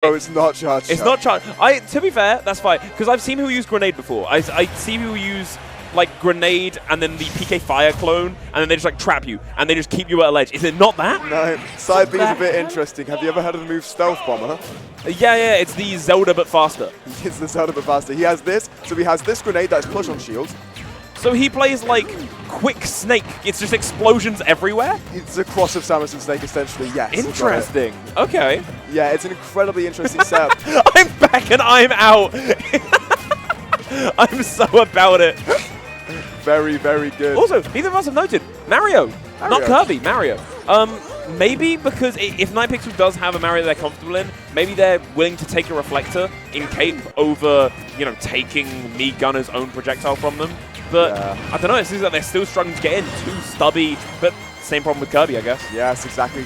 Oh, it's not charged. It's not charged. To be fair, that's fine, because I've seen people use grenade before. I see people use like grenade and then the PK fire clone, and then they just like trap you and they just keep you at a ledge. Is it not that? No, side B is a bit interesting. Have you ever heard of the move Stealth Bomber? Yeah, it's the Zelda but faster. It's the Zelda but faster. He has this, so he has this grenade that's push on shields. So he plays like Quick Snake. It's just explosions everywhere? It's a cross of Samus and Snake, essentially, yes. Interesting. Okay. Yeah, it's an incredibly interesting setup. I'm back and I'm out. I'm so about it. Very, very good. Also, neither of us have noted, Mario. Not Kirby, Mario. Maybe because if NightPxl does have a Mario they're comfortable in, maybe they're willing to take a reflector in cape over, you know, taking Mii Gunner's own projectile from them. But I don't know, it seems like they're still struggling to get in. Too stubby, but same problem with Kirby, I guess. Yes, exactly.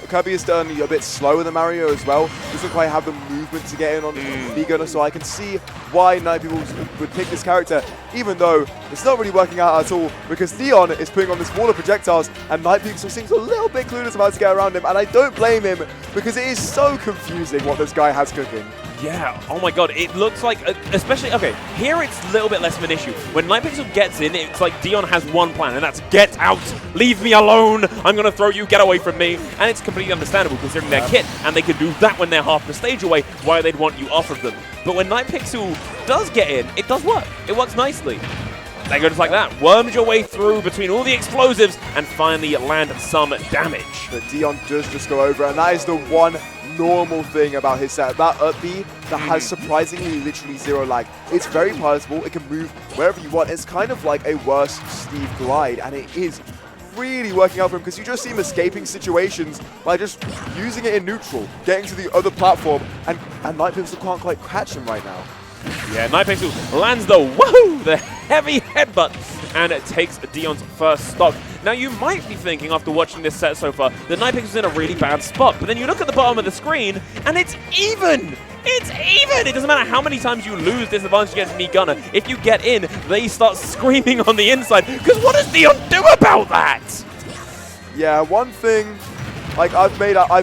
Kirby is certainly a bit slower than Mario as well. Doesn't quite have the movement to get in on Mii Gunner, so I can see why NightPxl would pick this character, even though it's not really working out at all, because Deon is putting on this wall of projectiles, and NightPxl seems a little bit clueless about to get around him, and I don't blame him, because it is so confusing what this guy has cooking. Yeah, oh my god, it looks like, especially, okay, here it's a little bit less of an issue. When NightPxl gets in, it's like Deon has one plan, and that's get out, leave me alone, I'm going to throw you, get away from me. And it's completely understandable considering their kit, and they could do that when they're half the stage away, why they'd want you off of them. But when NightPxl does get in, it does work. It works nicely. They go just like that, worms your way through between all the explosives, and finally land some damage. But Deon does just go over, and that is the one normal thing about his setup. That up B that has surprisingly literally zero lag. It's very palatable, it can move wherever you want. It's kind of like a worse Steve Glide, and it is really working out for him because you just see him escaping situations by just using it in neutral, getting to the other platform, and NightPxl can't quite catch him right now. Yeah, NightPxl lands the woohoo, the heavy headbutt, and it takes Deon's first stock. Now, you might be thinking, after watching this set so far, that NightPxl's in a really bad spot, but then you look at the bottom of the screen, and it's even! It's even! It doesn't matter how many times you lose disadvantage against Mii Gunner. If you get in, they start screaming on the inside, because what does Deon do about that? Yeah, one thing, like I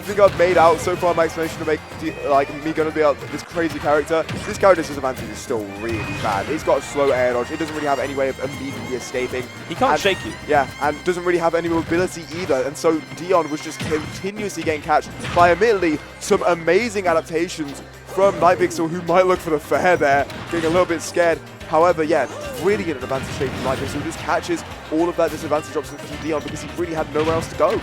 think I've made out so far my explanation to make like Mii Gunner be this crazy character. This character's disadvantage is still really bad. He's got a slow air dodge. It doesn't really have any way of immediately escaping. He can't shake you. Yeah, and doesn't really have any mobility either. And so Deon was just continuously getting catched by, admittedly, some amazing adaptations from NightPxl, who might look for the fair there, getting a little bit scared. However, yeah, really good advantage shape from NightPxl, who just catches all of that disadvantage drops from Deon because he really had nowhere else to go.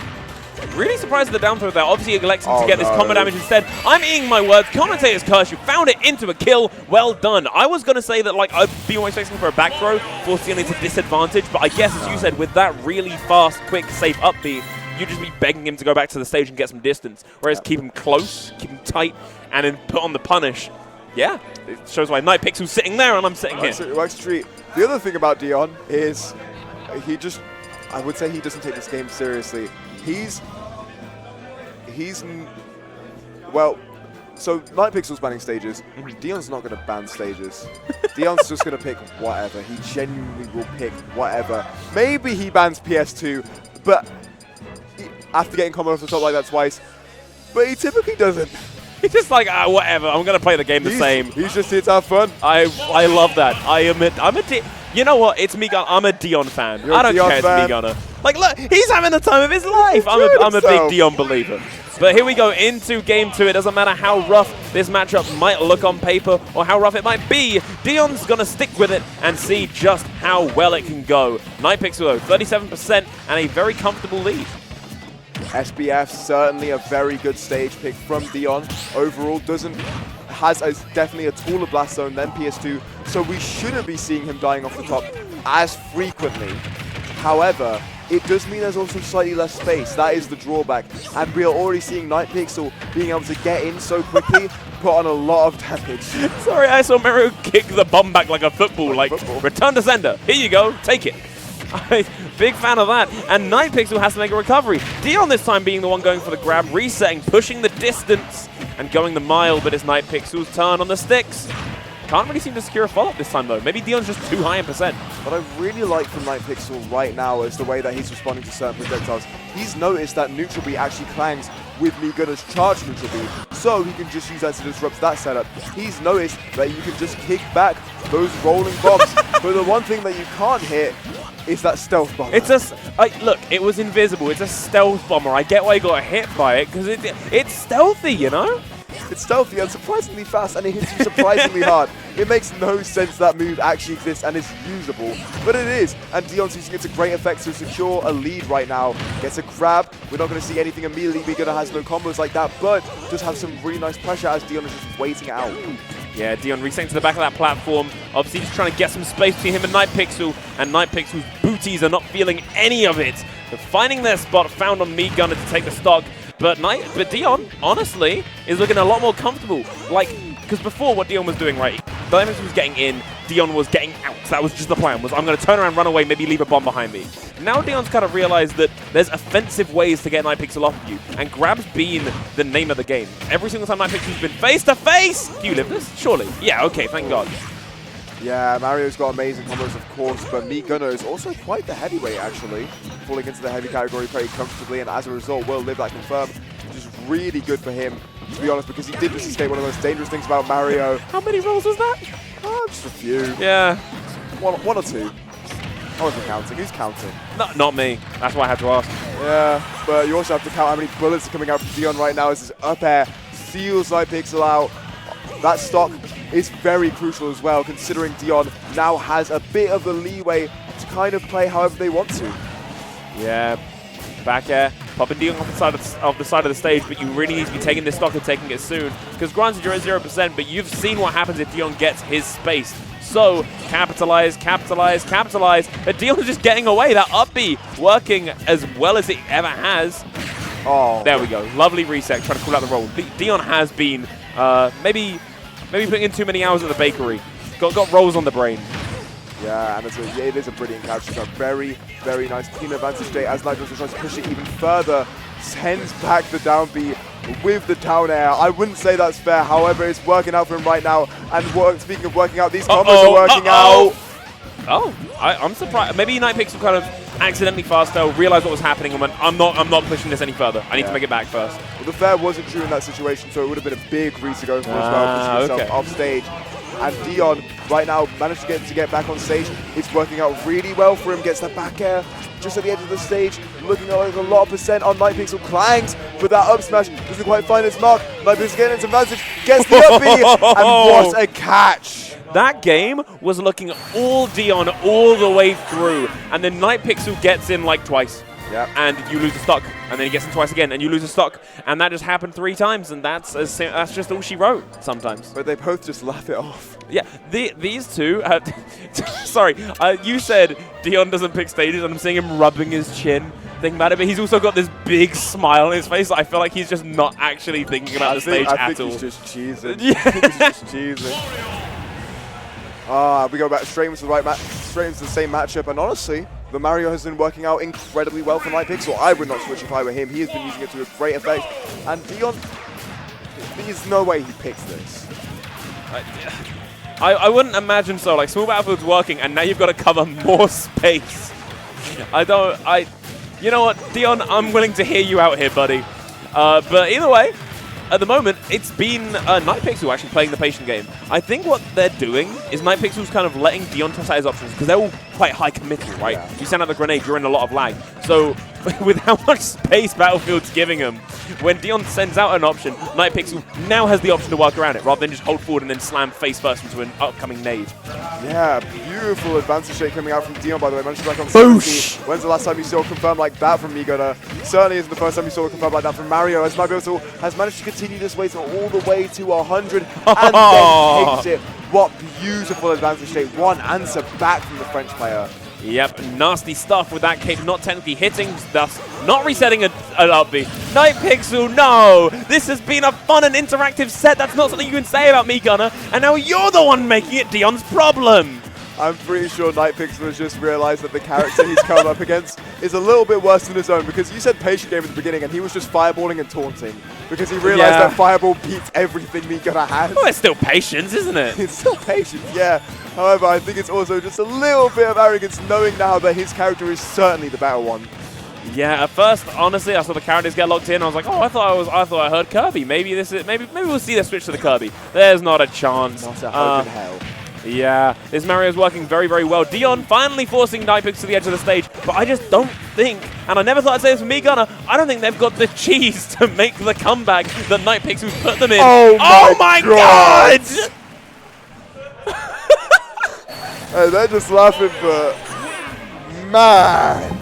Really surprised at the down throw there. Obviously, electing to get this combo damage instead. I'm eating my words. Commentator's curse. You found it into a kill. Well done. I was going to say that, like, I'd be more expecting for a back throw, forcing it into disadvantage. But I guess, as you said, with that really fast, quick, safe upbeat, you'd just be begging him to go back to the stage and get some distance. Whereas keep him close, keep him tight, and then put on the punish. Yeah, it shows why NightPxl's sitting there and I'm sitting here. It works a treat. The other thing about Deon is I would say he doesn't take this game seriously. Well, so NightPxl's banning stages. Deon's not going to ban stages. Deon's just going to pick whatever. He genuinely will pick whatever. Maybe he bans PS2, but after getting combo off the top like that twice, but he typically doesn't. He's just like, whatever, I'm going to play the game the same. He's just here to have fun. I love that. You know what? It's Mii Gunner. I'm a Deon fan. I don't care it's Mii Gunner. Like, look, he's having the time of his life. I'm a big Deon believer. But here we go into Game 2. It doesn't matter how rough this matchup might look on paper or how rough it might be. Deon's going to stick with it and see just how well it can go. NightPxl, though, 37% and a very comfortable lead. SBF, certainly a very good stage pick from Deon. Overall, has definitely a taller blast zone than PS2, so we shouldn't be seeing him dying off the top as frequently. However, it does mean there's also slightly less space. That is the drawback. And we are already seeing NightPxl being able to get in so quickly, put on a lot of damage. Sorry, I saw Mario kick the bomb back like a football, return to sender. Here you go, take it. Big fan of that. And NightPxl has to make a recovery. Deon this time being the one going for the grab, resetting, pushing the distance, and going the mile, but it's NightPxl's turn on the sticks. Can't really seem to secure a follow-up this time, though. Maybe Deon's just too high in percent. What I really like from NightPxl right now is the way that he's responding to certain projectiles. He's noticed that neutral B actually clangs with Gunner's charge neutral beam, so he can just use that to disrupt that setup. He's noticed that you can just kick back those rolling bombs, but the one thing that you can't hit is that stealth bomber. It's look, it was invisible. It's a stealth bomber. I get why he got hit by it, because it's stealthy, you know? It's stealthy and surprisingly fast, and it hits you surprisingly hard. It makes no sense that move actually exists and is usable, but it is. And Deon's using it to great effect to secure a lead right now. Gets a grab. We're not going to see anything immediately. Gunner has no combos like that, but does have some really nice pressure as Deon is just waiting it out. Yeah, Deon resetting to the back of that platform. Obviously just trying to get some space between him and NightPxl's booties are not feeling any of it. They're finding their spot, found on Gunner to take the stock. But Deon, honestly, is looking a lot more comfortable. Like, because before what Deon was doing, right, NightPxl was getting in, Deon was getting out. That was just the plan, was I'm going to turn around, run away, maybe leave a bomb behind me. Now Deon's kind of realized that there's offensive ways to get NightPxl off of you, and grab's been the name of the game. Every single time NightPxl's been face-to-face! Do you live this? Surely. Yeah, okay, thank God. Yeah, Mario's got amazing combos, of course, but Gunner is also quite the heavyweight, actually. Falling into the heavy category pretty comfortably, and as a result, will live that confirm, which is really good for him, to be honest, because he did just escape one of the most dangerous things about Mario. How many rolls was that? Just a few. Yeah. One or two. I wasn't counting. Who's counting? Not me. That's why I had to ask. Yeah, but you also have to count how many bullets are coming out from Deon right now as his up air seals NightPxl out. That stock is very crucial as well, considering Deon now has a bit of the leeway to kind of play however they want to. Yeah, back air, popping Deon off the side of the stage, but you really need to be taking this stock and taking it soon. Because granted, you're at 0%, but you've seen what happens if Deon gets his space. So, capitalize, capitalize, capitalize. But Deon is just getting away. That up B working as well as it ever has. Oh, there we go. Lovely reset, trying to pull out the roll. Deon has been maybe putting in too many hours at the bakery. Got rolls on the brain. Yeah, and it is a brilliant couch. It's a very, very nice team advantage day as NightPxl tries to push it even further. Sends back the down B with the down air. I wouldn't say that's fair. However, it's working out for him right now. And speaking of working out, these combos are working out. Oh, I'm surprised. Maybe NightPxl kind of accidentally fast fell, realized what was happening, and went, I'm not pushing this any further. I need to make it back first. Well, the fair wasn't true in that situation, so it would have been a big read to go for as well, pushing himself off stage. And Deon right now managed to get back on stage. It's working out really well for him. Gets that back air just at the edge of the stage, looking like a lot of percent on NightPxl. Clangs, but that up smash doesn't quite find his mark. NightPxl getting its advantage, gets the up B, and what a catch! That game was looking all Deon all the way through, and then NightPxl gets in like twice. Yep. And you lose a stock, and then he gets in twice again, and you lose a stock, and that just happened 3 times, and that's just all she wrote sometimes. But they both just laugh it off. Yeah, these two. Sorry, you said Deon doesn't pick stages, and I'm seeing him rubbing his chin, thinking about it, but he's also got this big smile on his face. I feel like he's just not actually thinking about the stage at all. I think he's just cheesing. Yeah. I think he's just cheesing. We go back straight into the same matchup, and honestly, the Mario has been working out incredibly well for NightPxl. I would not switch if I were him. He has been using it to a great effect, and Deon, there's no way he picks this. I wouldn't imagine so. Like, small battlefield's working, and now you've got to cover more space. You know what, Deon, I'm willing to hear you out here, buddy. But either way, at the moment, it's been NightPxl actually playing the patient game. I think what they're doing is NightPxl's kind of letting Deon test out his options, because they're all quite high committal, right? Yeah. You send out the grenade, you're in a lot of lag. So with how much space Battlefield's giving him, when Deon sends out an option, NightPxl now has the option to work around it, rather than just hold forward and then slam face first into an upcoming nade. Yeah, beautiful advantage shake coming out from Deon, by the way. Managed to back on 70. When's the last time you saw a confirm like that from Gunner? Certainly isn't the first time you saw a confirm like that from Mario, as NightPxl has managed to continue this way all the way to 100 and then takes it. What beautiful advantage shake. One answer back from the French player. Yep, nasty stuff with that cape, not technically hitting, thus not resetting an up B. NightPxl, no! This has been a fun and interactive set. That's not something you can say about me, Gunner. And now you're the one making it Deon's problem. I'm pretty sure NightPxl has just realized that the character he's come up against is a little bit worse than his own, because you said patient game at the beginning and he was just fireballing and taunting because he realized that fireball beats everything Gunner has. Well, it's still patience, isn't it? It's still patience, yeah. However, I think it's also just a little bit of arrogance knowing now that his character is certainly the better one. Yeah, at first, honestly, I saw the characters get locked in. I was like, oh, I thought I heard Kirby. Maybe we'll see the switch to the Kirby. There's not a chance. Not a hope in hell. Yeah, this Mario's working very, very well. Deon finally forcing NightPxl to the edge of the stage, but I just don't think, and I never thought I'd say this for me, Gunner, I don't think they've got the cheese to make the comeback that NightPxl's put them in. Oh my God! Hey, they're just laughing, but man.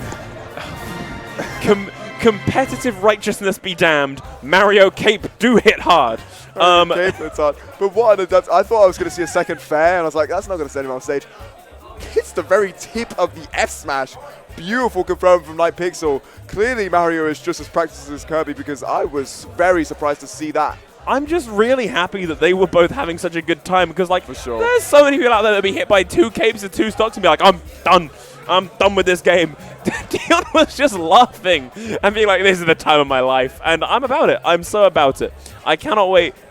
Competitive righteousness be damned. Mario Cape do hit hard. Cape hits hard. But what an adept. I thought I was going to see a second fair, and I was like, that's not going to send him on stage. Hits the very tip of the F smash. Beautiful confirm from NightPxl. Clearly, Mario is just as practiced as Kirby, because I was very surprised to see that. I'm just really happy that they were both having such a good time, because, like, For sure. there's so many people out there that be hit by 2 capes and 2 stocks and be like, I'm done. I'm done with this game. Deon was just laughing and being like, this is the time of my life. And I'm about it. I'm so about it. I cannot wait